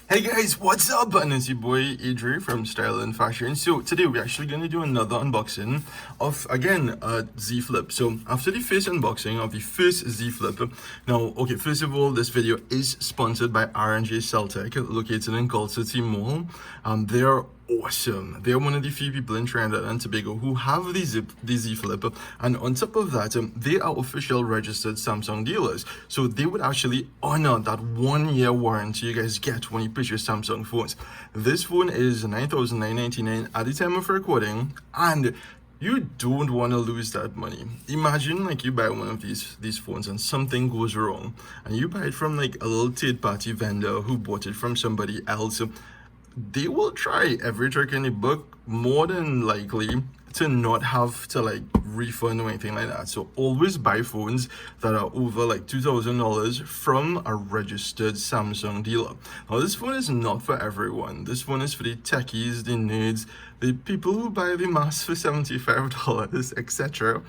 Hey guys, what's up? And it's your boy Adri from Style and Fashion. So today we're actually going to do another unboxing of again a Z Flip. So after the first unboxing of the first Z Flip, now okay, first of all, this video is sponsored by R&J Celtic, located in Gold City Mall. They're awesome. They're one of the few people in Trinidad and Tobago who have the Z Flip, and on top of that, they are official registered Samsung dealers. So they would actually honor that 1 year warranty you guys get when you purchase Samsung phones. This phone is $9,999 at the time of recording, and you don't want to lose that money. Imagine like you buy one of these phones and something goes wrong, and you buy it from like a little third-party vendor who bought it from somebody else. They will try every trick in the book, more than likely to not have to like refund or anything like that. So always buy phones that are over like $2,000 from a registered Samsung dealer. Now this phone is not for everyone. This phone is for the techies, the nerds, the people who buy the mass for $75, etc.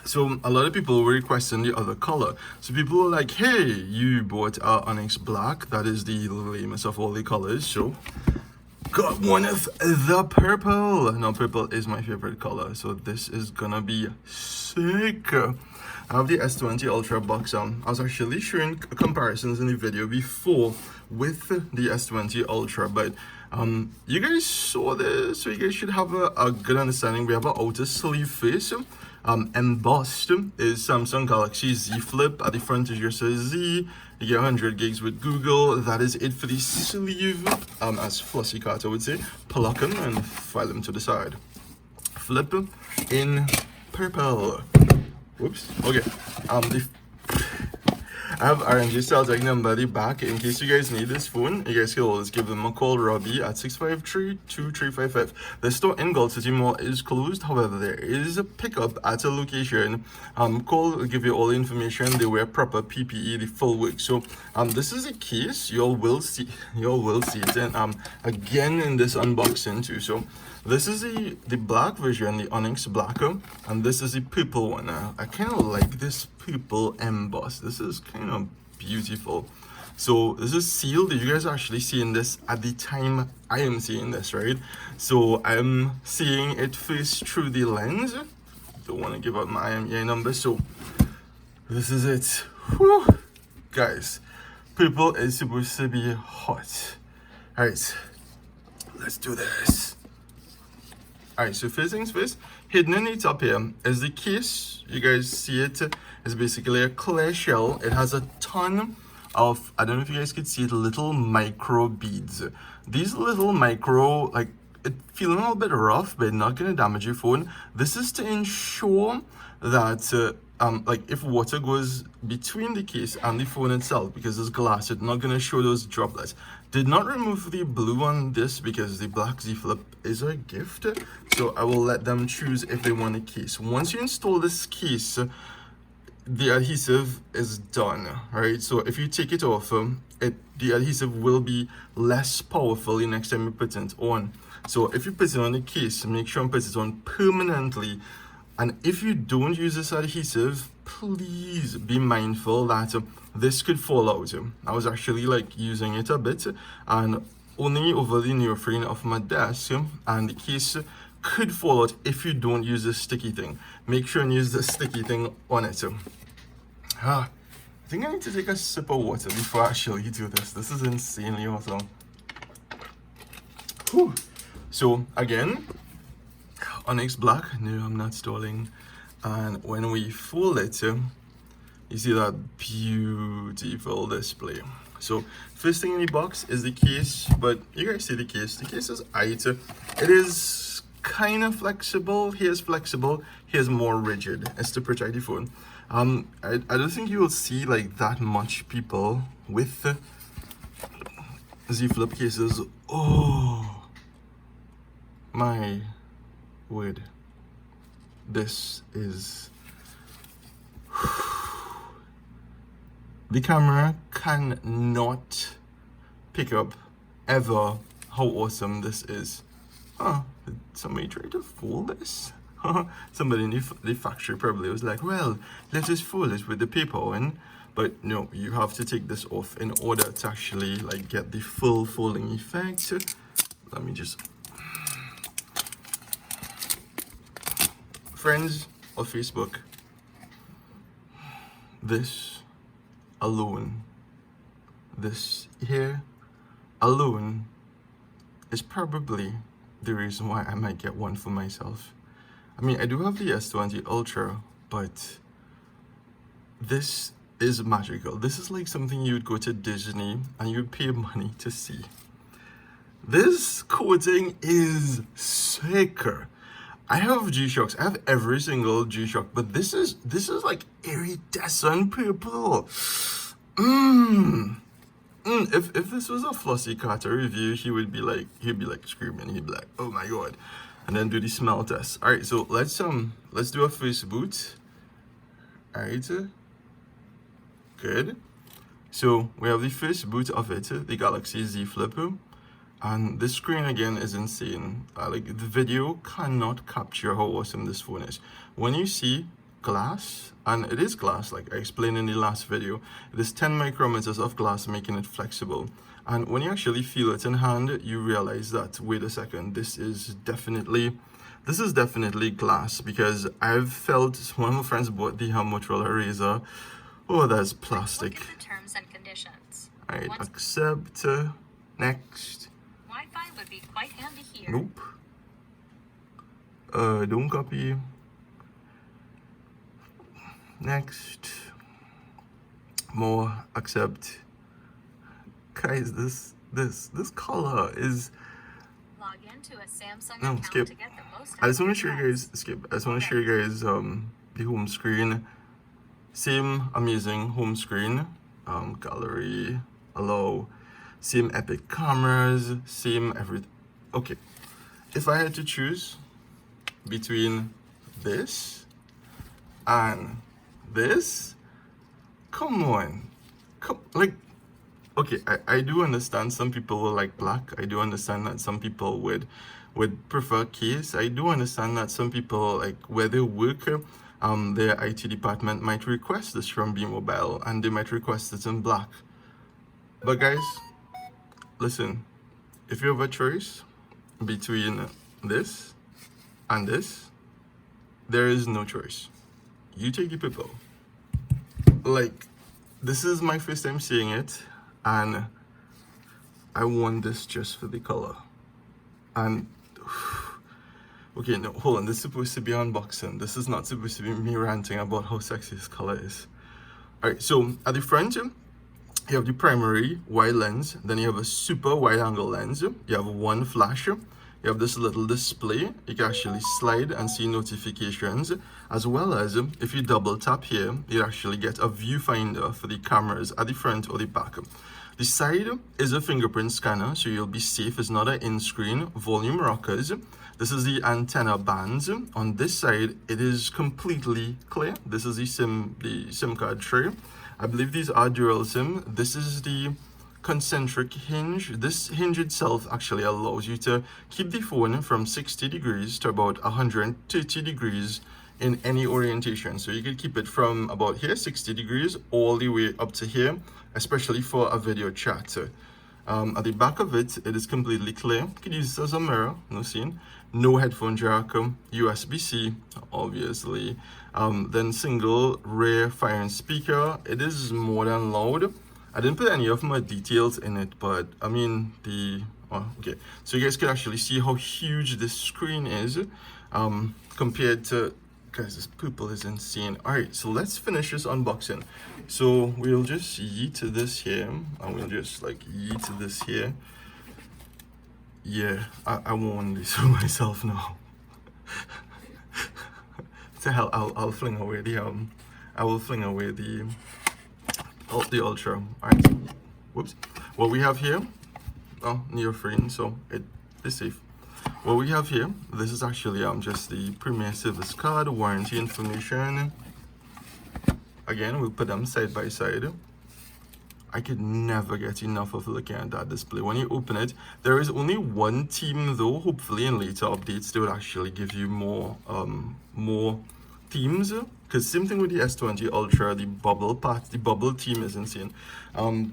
So a lot of people were requesting the other color. So people were like, hey, you bought Onyx Black. That is the lamest of all the colors. So got one of the purple. Now purple is my favorite color. So this is gonna be sick. I have the S20 Ultra box on. I was actually showing comparisons in the video before with the S20 Ultra, but you guys saw this, so you guys should have a good understanding. We have an outer sleeve face. Embossed is Samsung Galaxy Z Flip. At the front is just a Z. You get 100 gigs with Google. That is it for the sleeve. As Flossy Carter would say, pluck them and file them to the side. Flip in purple. Whoops. Okay. I have R&J Celtic number at the back in case you guys need this phone. You guys can always give them a call, Robbie, at 653-2355. The store in Gold City Mall is closed. However, there is a pickup at a location. Call will give you all the information. They wear proper PPE, the full work. So this is a case. You all will see it. And again in this unboxing too. So this is the black version, the Onyx Black, and this is the purple one. I kind of like this purple emboss. This is kind of beautiful. So this is sealed. You guys are actually seeing this at the time I am seeing this, right? So I'm seeing it first through the lens. Don't want to give out my IMEI number. So this is it. Whew. Guys, purple is supposed to be hot. All right, let's do this. Alright, so first things first, hidden in the top here is the case. You guys see it. It's basically a clear shell. It has a ton of, I don't know if you guys could see it, little micro beads. These little micro, like, it feeling a little bit rough, but not going to damage your phone. This is to ensure that like if water goes between the case and the phone itself, because it's glass, it's not going to show those droplets. Did not remove the blue on this because the black Z Flip is a gift, so I will let them choose if they want a case. Once you install this case, the adhesive is done, right? So if you take it off, the adhesive will be less powerful the next time you put it on. So if you put it on the case, make sure and put it on permanently. And if you don't use this adhesive, please be mindful that this could fall out. I was actually like using it a bit and only over the neoprene of my desk, and the case could fall out if you don't use this sticky thing. Make sure and use the sticky thing on it. I think I need to take a sip of water before I actually do this. This is insanely awesome. Whew. So again, Onyx Black, no, I'm not stalling. And when we fold it, you see that beautiful display. So first thing in the box is the case, but you guys see the case. The case is aight. It is kind of flexible. Here's flexible, here's more rigid. It's to protect the phone. I don't think you will see like that much people with Z Flip cases. Oh my word, this is the camera cannot pick up ever how awesome this is. Did somebody try to fold this? Somebody in the factory probably was like, well, let's just fold it with the paper on. but no, you have to take this off in order to actually like get the full folding effect. Let me just, friends of Facebook, this alone, this here alone is probably the reason why I might get one for myself. I mean, I do have the S20 Ultra, but this is magical. This is like something you would go to Disney and you'd pay money to see. This coating is sicker. I have G-Shocks. I have every single G-Shock, but this is like iridescent purple. If this was a Flossy Carter review, he'd be like screaming. He'd be like, oh my god, and then do the smell test. All right, so let's do a first boot. All right, good. So we have the first boot of it, the Galaxy Z Flip, and this screen again is insane. Like the video cannot capture how awesome this phone is. When you see glass, and it is glass, like I explained in the last video, it is 10 micrometers of glass, making it flexible. And when you actually feel it in hand, you realize that, wait a second, this is definitely glass, because I've felt, one of my friends bought the Motorola Razr. Oh, that's plastic. Look at the terms and conditions. All right, accept, next. Wi-Fi would be quite handy here. Nope. Don't copy. Next. More, accept. Guys, this color is, Log into a Samsung no, account skip. to get the most I just want out to show of you your guys, skip. I just want to show you guys the home screen. Same amazing home screen. Gallery, allow, same epic cameras, same everything. Okay, if I had to choose between this and this, come on, like, okay, I do understand some people will like black. I do understand that some people would prefer case. I do understand that some people, like where they work, their IT department might request this from B-Mobile and they might request it in black. But guys, listen, if you have a choice between this and this, there is no choice. You take the purple. Like, this is my first time seeing it, and I want this just for the color. And okay, no, hold on, this is supposed to be unboxing. This is not supposed to be me ranting about how sexy this color is. All right, so at the front, you have the primary wide lens, then you have a super wide angle lens, you have one flash, you have this little display. You can actually slide and see notifications, as well as if you double tap here, you actually get a viewfinder for the cameras at the front or the back. The side is a fingerprint scanner, so you'll be safe. It's not an in-screen. Volume rockers. This is the antenna bands. On this side, it is completely clear. This is the SIM card tray. I believe these are dual SIM. This is the concentric hinge. This hinge itself actually allows you to keep the phone from 60 degrees to about 130 degrees in any orientation. So you could keep it from about here, 60 degrees, all the way up to here, especially for a video chat. At the back of it, it is completely clear. You could use this as a mirror, no scene. No headphone jack, USB-C, obviously. Then single rear firing speaker. It is more than loud. I didn't put any of my details in it, but I mean okay. So you guys can actually see how huge this screen is compared to, guys, this purple is insane. All right, so let's finish this unboxing. So we'll just yeet this here, and we'll just like yeet this here. Yeah, I want this for myself now. To hell, I'll fling away the I will fling away the Ultra. All right, whoops. What we have here, oh, neoprene, so it is safe. What we have here, this is actually just the Premier Service card, warranty information. Again, we'll put them side by side. I could never get enough of looking at that display. When you open it, there is only one theme though. Hopefully in later updates they will actually give you more themes Because same thing with the S20 Ultra, the bubble part, the bubble theme is insane.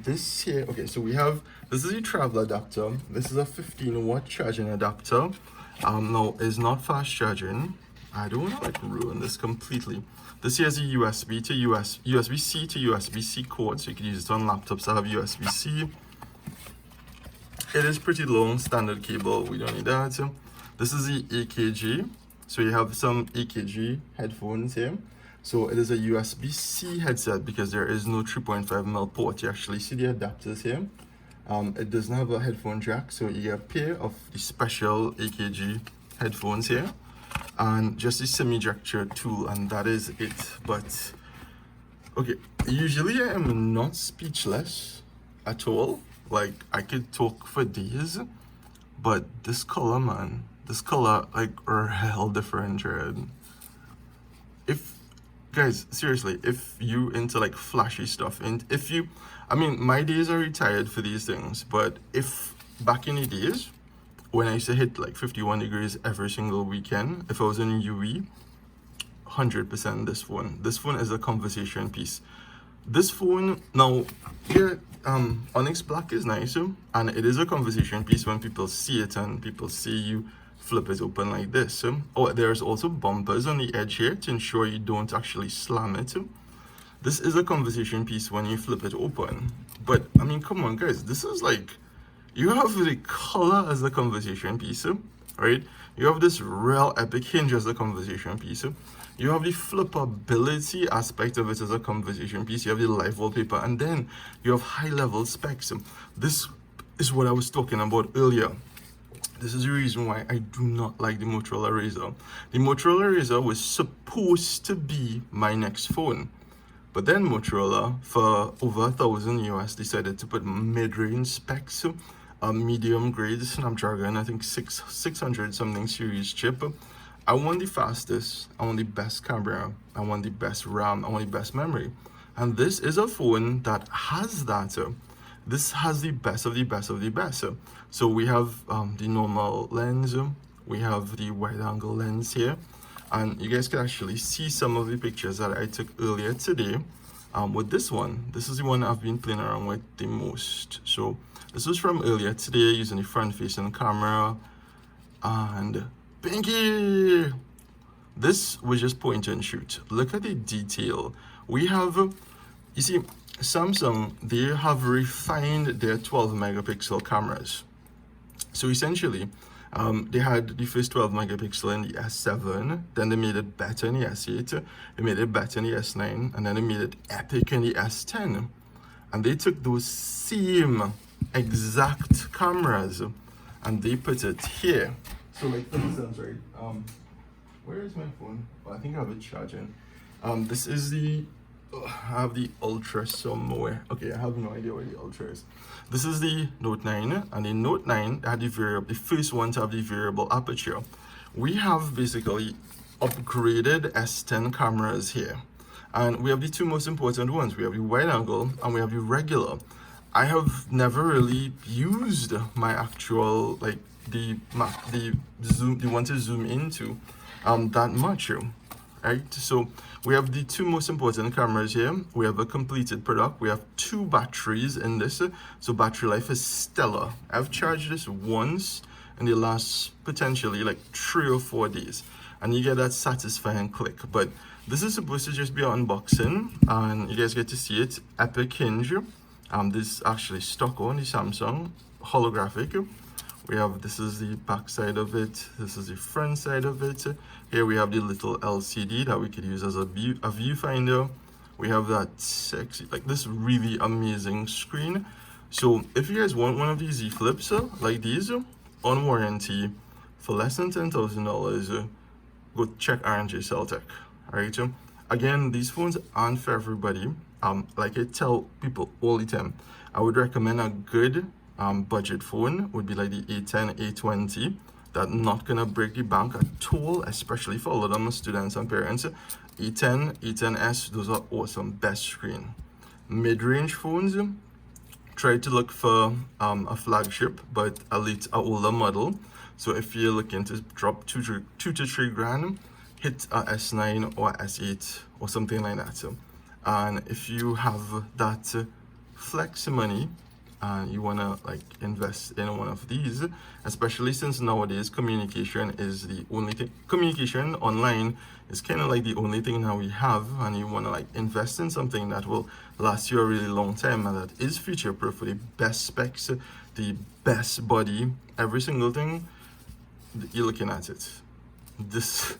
This here, okay, so we have, this is a travel adapter. This is a 15-watt charging adapter. Now it's not fast charging. I don't want to like ruin this completely. This here is a USB to USB-C to USB-C cord, so you can use it on laptops that have USB-C. It is pretty long, standard cable, we don't need that. This is the AKG, so you have some AKG headphones here. So it is a USB-C headset because there is no 3.5mm port. You actually see the adapters here. It doesn't have a headphone jack, so you get a pair of the special AKG headphones here and just a semi-gesture tool, and that is it. But okay, usually I am not speechless at all. Like, I could talk for days, but this color, man, this color, like, hell different, Jared. If, guys, seriously, if you into like flashy stuff, and if you, I mean, my days are retired for these things, but if back in the days, when I used to hit like 51 degrees every single weekend, if I was in UE, 100% this phone. This phone is a conversation piece. This phone, now, here, Onyx Black is nice, and it is a conversation piece when people see it and people see you flip it open like this. Oh, there's also bumpers on the edge here to ensure you don't actually slam it. This is a conversation piece when you flip it open. But, I mean, come on, guys, this is like, you have the color as a conversation piece, right? You have this real epic hinge as a conversation piece. You have the flippability aspect of it as a conversation piece. You have the live wallpaper, and then you have high-level specs. This is what I was talking about earlier. This is the reason why I do not like the Motorola Razr. The Motorola Razr was supposed to be my next phone. But then Motorola, for over $1,000 US, decided to put mid-range specs, a medium-grade Snapdragon, I think 600 something series chip. I want the fastest, I want the best camera, I want the best RAM, I want the best memory. And this is a phone that has that. This has the best of the best of the best. So we have the normal lens, we have the wide angle lens here, and you guys can actually see some of the pictures that I took earlier today with this one. This is the one I've been playing around with the most. So this was from earlier today using the front facing camera, and Pinky! This was just point and shoot. Look at the detail. We have, you see, Samsung, they have refined their 12 megapixel cameras. So essentially, they had the first 12 megapixel in the S7, then they made it better in the S8, they made it better in the S9, and then they made it epic in the S10. And they took those same exact cameras and they put it here. So like for instance, right, where is my phone? Well, I think I have it charging. This is the, I have the Ultra somewhere. Okay, I have no idea where the Ultra is. This is the Note 9, and the Note 9 had the variable, the first one to have the variable aperture. We have basically upgraded S10 cameras here. And we have the two most important ones. We have the wide angle and we have the regular. I have never really used my actual, like, the zoom, the one to zoom into that much, right? So we have the two most important cameras here. We have a completed product. We have 2 batteries in this, so battery life is stellar. I've charged this once in the last potentially like 3 or 4 days, and you get that satisfying click. But this is supposed to just be an unboxing, and you guys get to see it. Epic hinge. This is actually stock on the Samsung holographic. We have, this is the back side of it, this is the front side of it. Here we have the little LCD that we could use as a viewfinder. We have that sexy, like this really amazing screen. So if you guys want one of these Z Flips like these on warranty for less than $10,000, go check R&J Celtech. Alright, again, these phones aren't for everybody. Like I tell people all the time, I would recommend a good budget phone would be like the A10, A20. That's not gonna break the bank at all, especially for a lot of my students and parents. A10, A10s, those are awesome, best screen. Mid-range phones, try to look for a flagship, but a older model. So if you're looking to drop two to three grand, hit a S9 or S8 or something like that. So, and if you have that flex money and you want to like invest in one of these, especially since nowadays communication is the only thing, communication online is kind of like the only thing that we have, and you want to like invest in something that will last you a really long time and that is future proof with the best specs, the best body, every single thing. You're looking at it. This,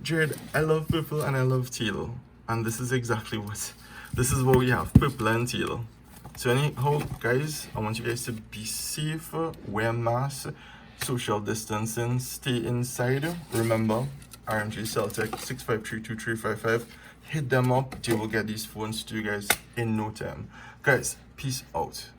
Jared, I love purple and I love teal, and this is exactly what we have, purple and teal. So anyhow, guys, I want you guys to be safe, wear masks, social distancing, stay inside. Remember, RMG Celtic 6532355. Hit them up. They will get these phones to you guys in no time. Guys, peace out.